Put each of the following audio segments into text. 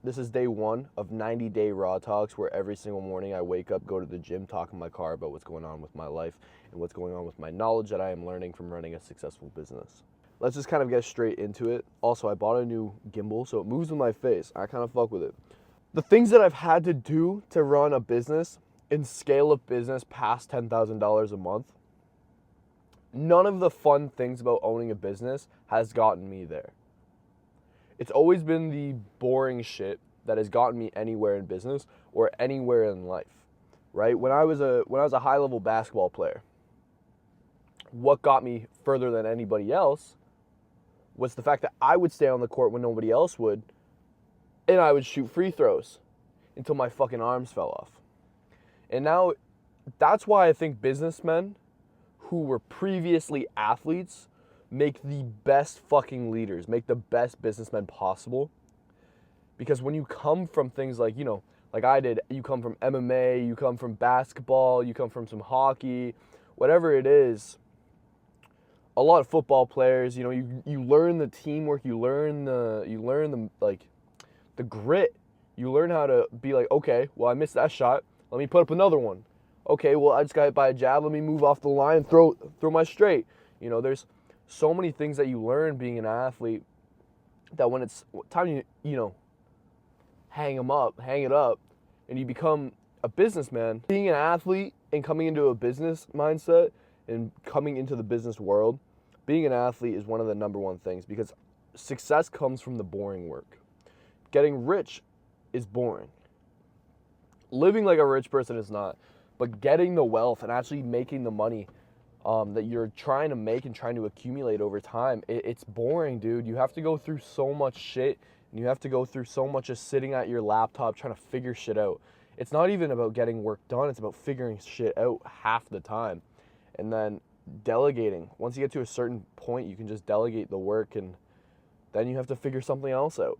This is day one of 90-day Raw Talks, where every single morning I wake up, go to the gym, talk in my car about what's going on with my life and what's going on with my knowledge that I am learning from running a successful business. Let's just kind of get straight into it. Also, I bought a new gimbal, so it moves with my face. I kind of fuck with it. The things that I've had to do to run a business and scale a business past $10,000 a month, none of the fun things about owning a business has gotten me there. It's always been the boring shit that has gotten me anywhere in business or anywhere in life, right? When I was a high-level basketball player, what got me further than anybody else was the fact that I would stay on the court when nobody else would, and I would shoot free throws until my fucking arms fell off. And now that's why I think businessmen who were previously athletes make the best fucking leaders, make the best businessmen possible. Because when you come from things like, like I did, you come from MMA, you come from basketball, you come from some hockey, whatever it is, a lot of football players, you learn the teamwork, you learn the the grit. You learn how to be like, okay, well, I missed that shot, let me put up another one. Okay, well, I just got hit by a jab, let me move off the line and throw my straight. There's so many things that you learn being an athlete that when it's time to, hang it up, and you become a businessman. Being an athlete and coming into a business mindset and coming into the business world, being an athlete is one of the number one things, because success comes from the boring work. Getting rich is boring. Living like a rich person is not. But getting the wealth and actually making the money that you're trying to make and trying to accumulate over time, it's boring, dude. You have to go through so much shit, and you have to go through so much just sitting at your laptop trying to figure shit out. It's not even about getting work done. It's about figuring shit out half the time. And then delegating. Once you get to a certain point, you can just delegate the work, and then you have to figure something else out,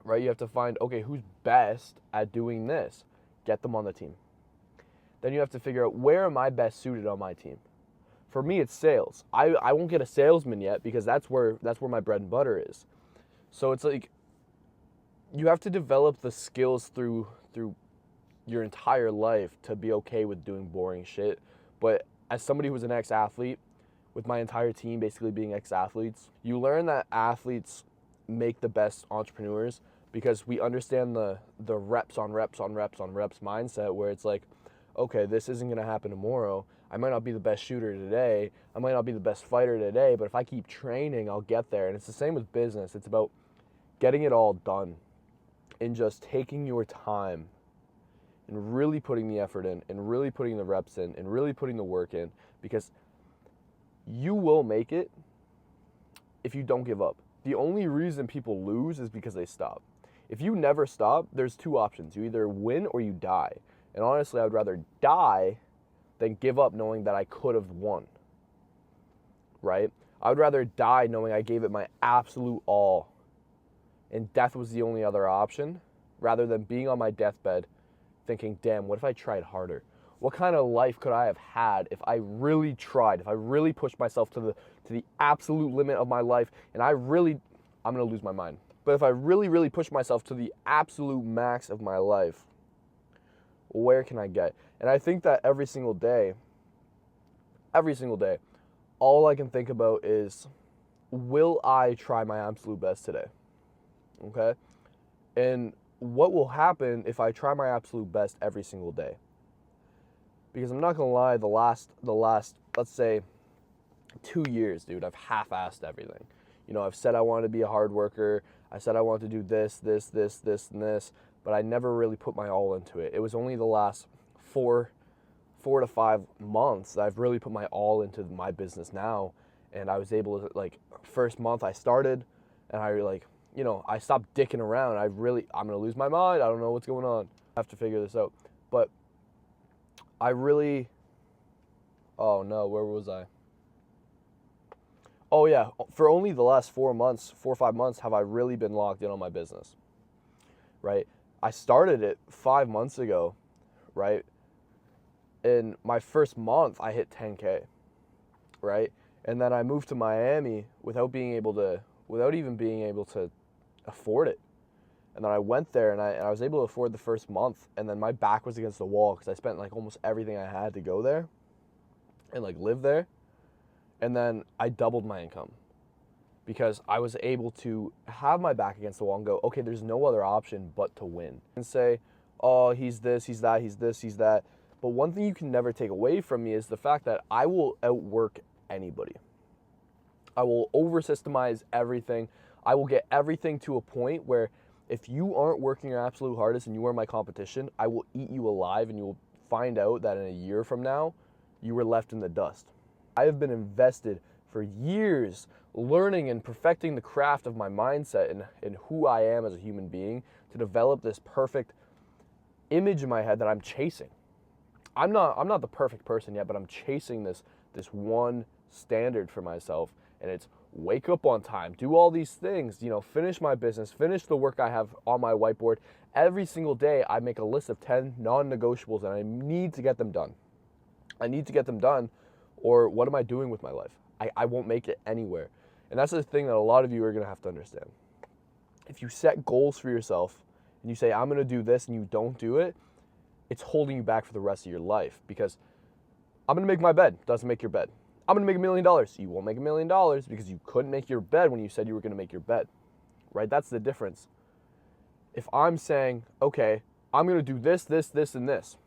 right? You have to find, okay, who's best at doing this? Get them on the team. Then you have to figure out, where am I best suited on my team? For me, it's sales. I won't get a salesman yet, because that's where my bread and butter is. So it's like, you have to develop the skills through your entire life to be okay with doing boring shit. But as somebody who was an ex-athlete, with my entire team basically being ex-athletes, you learn that athletes make the best entrepreneurs, because we understand the reps on reps on reps on reps mindset, where it's like, okay, this isn't going to happen tomorrow. I might not be the best shooter today. I might not be the best fighter today, but if I keep training, I'll get there. And it's the same with business. It's about getting it all done and just taking your time and really putting the effort in and really putting the reps in and really putting the work in, because you will make it if you don't give up. The only reason people lose is because they stop. If you never stop, there's two options. You either win or you die. And honestly, I would rather die than give up knowing that I could have won, right? I would rather die knowing I gave it my absolute all and death was the only other option, rather than being on my deathbed thinking, damn, what if I tried harder? What kind of life could I have had if I really tried, if I really pushed myself to the absolute limit of my life, and I'm going to lose my mind. But if I really, really push myself to the absolute max of my life, where can I get? And I think that every single day, all I can think about is, will I try my absolute best today? Okay? And what will happen if I try my absolute best every single day? Because I'm not going to lie, the last, let's say, 2 years, dude, I've half-assed everything. I've said I wanted to be a hard worker. I said I wanted to do this, and this, but I never really put my all into it. It was only the last four to 5 months that I've really put my all into my business now. And I was able to, first month I started, and I stopped dicking around. I'm going to lose my mind. I don't know what's going on. I have to figure this out. But oh no, where was I? Oh yeah, for only the last 4 or 5 months have I really been locked in on my business, right? I started it 5 months ago, right? In my first month, I hit 10K, right? And then I moved to Miami without even being able to afford it. And then I went there and I was able to afford the first month, and then my back was against the wall because I spent like almost everything I had to go there and like live there. And then I doubled my income because I was able to have my back against the wall and go, okay, there's no other option but to win. And say, oh, he's this, he's that, he's this, he's that. But one thing you can never take away from me is the fact that I will outwork anybody. I will over-systemize everything. I will get everything to a point where if you aren't working your absolute hardest and you are my competition, I will eat you alive, and you will find out that in a year from now, you were left in the dust. I have been invested for years learning and perfecting the craft of my mindset and who I am as a human being to develop this perfect image in my head that I'm chasing. I'm not the perfect person yet, but I'm chasing this one standard for myself, and it's wake up on time, do all these things, finish my business, finish the work I have on my whiteboard. Every single day, I make a list of 10 non-negotiables, and I need to get them done. I need to get them done, or what am I doing with my life? I won't make it anywhere. And that's the thing that a lot of you are going to have to understand. If you set goals for yourself, and you say, I'm going to do this, and you don't do it, it's holding you back for the rest of your life. Because I'm going to make my bed. Doesn't make your bed. I'm going to make $1 million. You won't make $1 million because you couldn't make your bed when you said you were going to make your bed, right? That's the difference. If I'm saying, okay, I'm going to do this, this, this, and this,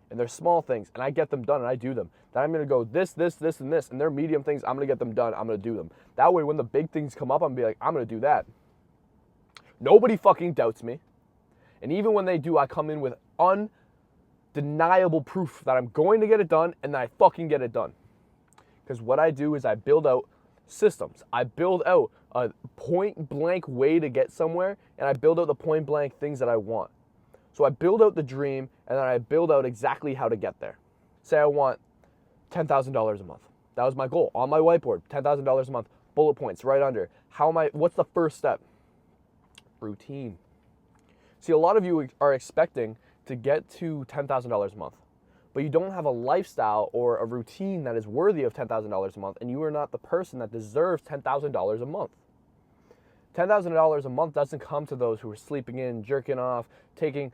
and they're small things, and I get them done and I do them, then I'm going to go this, this, this, and this, and they're medium things, I'm going to get them done, I'm going to do them. That way, when the big things come up, I'm going to be like, I'm going to do that. Nobody fucking doubts me. And even when they do, I come in with undeniable proof that I'm going to get it done, and that I fucking get it done. Because what I do is I build out systems. I build out a point blank way to get somewhere, and I build out the point blank things that I want. So I build out the dream, and then I build out exactly how to get there. Say I want $10,000 a month. That was my goal on my whiteboard, $10,000 a month, bullet points right under. What's the first step? Routine. See, a lot of you are expecting to get to $10,000 a month, but you don't have a lifestyle or a routine that is worthy of $10,000 a month, and you are not the person that deserves $10,000 a month. $10,000 a month doesn't come to those who are sleeping in, jerking off, taking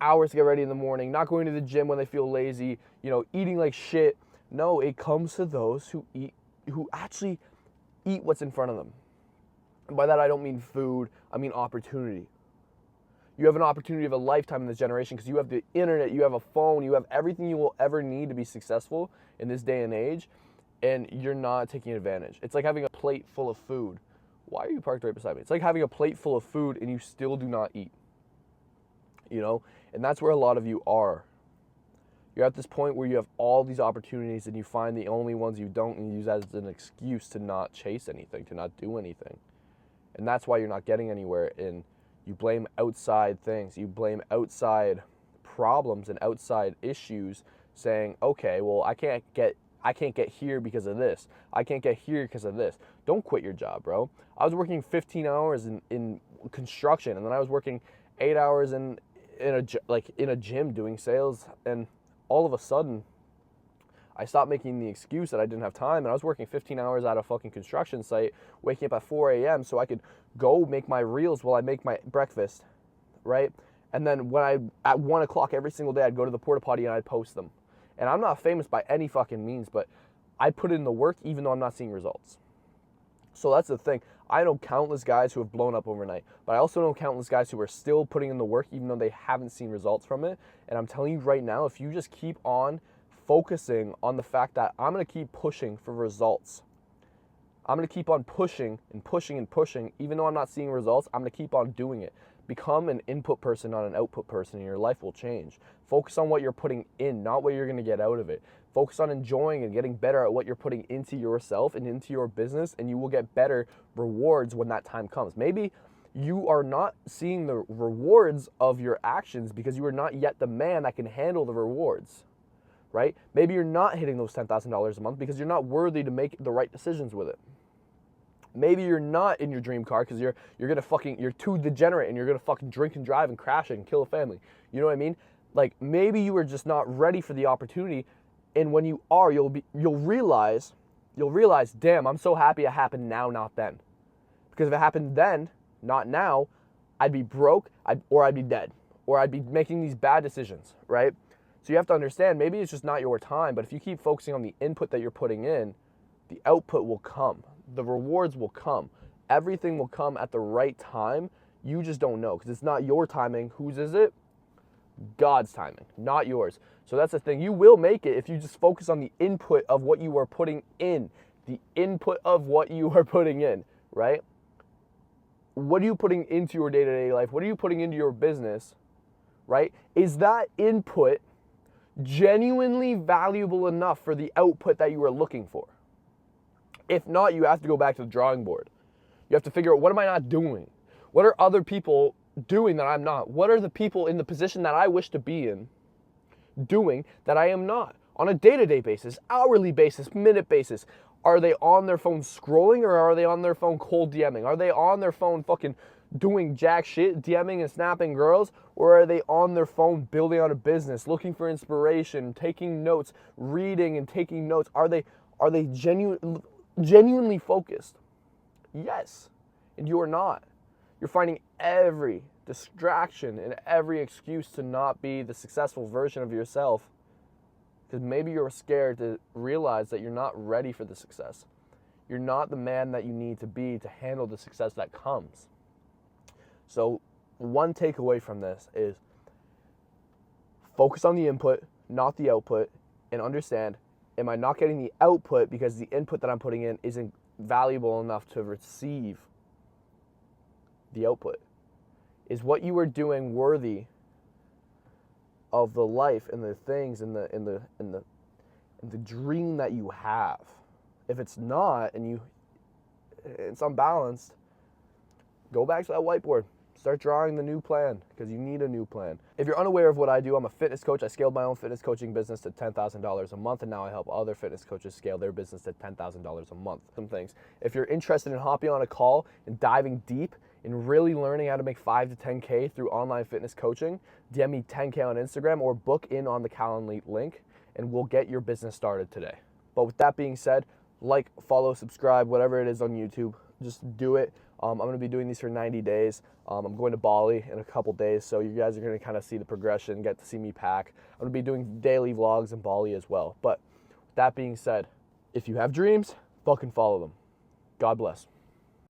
hours to get ready in the morning, not going to the gym when they feel lazy, eating like shit. No, it comes to those who actually eat what's in front of them. And by that, I don't mean food, I mean opportunity. You have an opportunity of a lifetime in this generation because you have the internet, you have a phone, you have everything you will ever need to be successful in this day and age, and you're not taking advantage. It's like having a plate full of food. Why are you parked right beside me? It's like having a plate full of food and you still do not eat. And that's where a lot of you are. You're at this point where you have all these opportunities and you find the only ones you don't, and you use that as an excuse to not chase anything, to not do anything. And that's why you're not getting anywhere. And you blame outside things. You blame outside problems and outside issues, saying, okay, well, I can't get here because of this. I can't get here because of this. Don't quit your job, bro. I was working 15 hours in construction, and then I was working 8 hours in a gym doing sales, and all of a sudden I stopped making the excuse that I didn't have time, and I was working 15 hours at a fucking construction site, waking up at 4 a.m. so I could go make my reels while I make my breakfast, right? And then at 1 o'clock every single day, I'd go to the porta potty and I'd post them. And I'm not famous by any fucking means, but I put in the work even though I'm not seeing results. So that's the thing. I know countless guys who have blown up overnight, but I also know countless guys who are still putting in the work even though they haven't seen results from it. And I'm telling you right now, if you just keep on focusing on the fact that I'm going to keep pushing for results, I'm going to keep on pushing and pushing and pushing, even though I'm not seeing results, I'm going to keep on doing it. Become an input person, not an output person, and your life will change. Focus on what you're putting in, not what you're going to get out of it. Focus on enjoying and getting better at what you're putting into yourself and into your business, and you will get better rewards when that time comes. Maybe you are not seeing the rewards of your actions because you are not yet the man that can handle the rewards, right? Maybe you're not hitting those $10,000 a month because you're not worthy to make the right decisions with it. Maybe you're not in your dream car because you're too degenerate and you're gonna fucking drink and drive and crash it and kill a family. You know what I mean? Like, maybe you are just not ready for the opportunity, and when you are, you'll realize, damn, I'm so happy it happened now, not then. Because if it happened then, not now, I'd be broke, or I'd be dead, or I'd be making these bad decisions, right? So you have to understand, maybe it's just not your time, but if you keep focusing on the input that you're putting in, the output will come. The rewards will come. Everything will come at the right time. You just don't know because it's not your timing. Whose is it? God's timing, not yours. So that's the thing. You will make it if you just focus on the input of what you are putting in. The input of what you are putting in, right? What are you putting into your day-to-day life? What are you putting into your business, right? Is that input genuinely valuable enough for the output that you are looking for? If not, you have to go back to the drawing board. You have to figure out, what am I not doing? What are other people doing that I'm not? What are the people in the position that I wish to be in doing that I am not? On a day-to-day basis, hourly basis, minute basis. Are they on their phone scrolling, or are they on their phone cold DMing? Are they on their phone fucking doing jack shit, DMing and snapping girls? Or are they on their phone building out a business, looking for inspiration, taking notes, reading and taking notes? Are they genuinely focused? Yes. And you are not. You're finding every distraction and every excuse to not be the successful version of yourself because maybe you're scared to realize that you're not ready for the success. You're not the man that you need to be to handle the success that comes. So one takeaway from this is focus on the input, not the output, and understand, am I not getting the output because the input that I'm putting in isn't valuable enough to receive the output? Is what you are doing worthy of the life and the things and the dream that you have? If it's not, and it's unbalanced, go back to that whiteboard. Start drawing the new plan, because you need a new plan. If you're unaware of what I do, I'm a fitness coach. I scaled my own fitness coaching business to $10,000 a month, and now I help other fitness coaches scale their business to $10,000 a month. Some things. If you're interested in hopping on a call and diving deep and really learning how to make 5 to 10K through online fitness coaching, DM me 10K on Instagram or book in on the Calendly link, and we'll get your business started today. But with that being said, like, follow, subscribe, whatever it is on YouTube, just do it. I'm going to be doing these for 90 days. I'm going to Bali in a couple days, so you guys are going to kind of see the progression, get to see me pack. I'm going to be doing daily vlogs in Bali as well. But with that being said, if you have dreams, fucking follow them. God bless.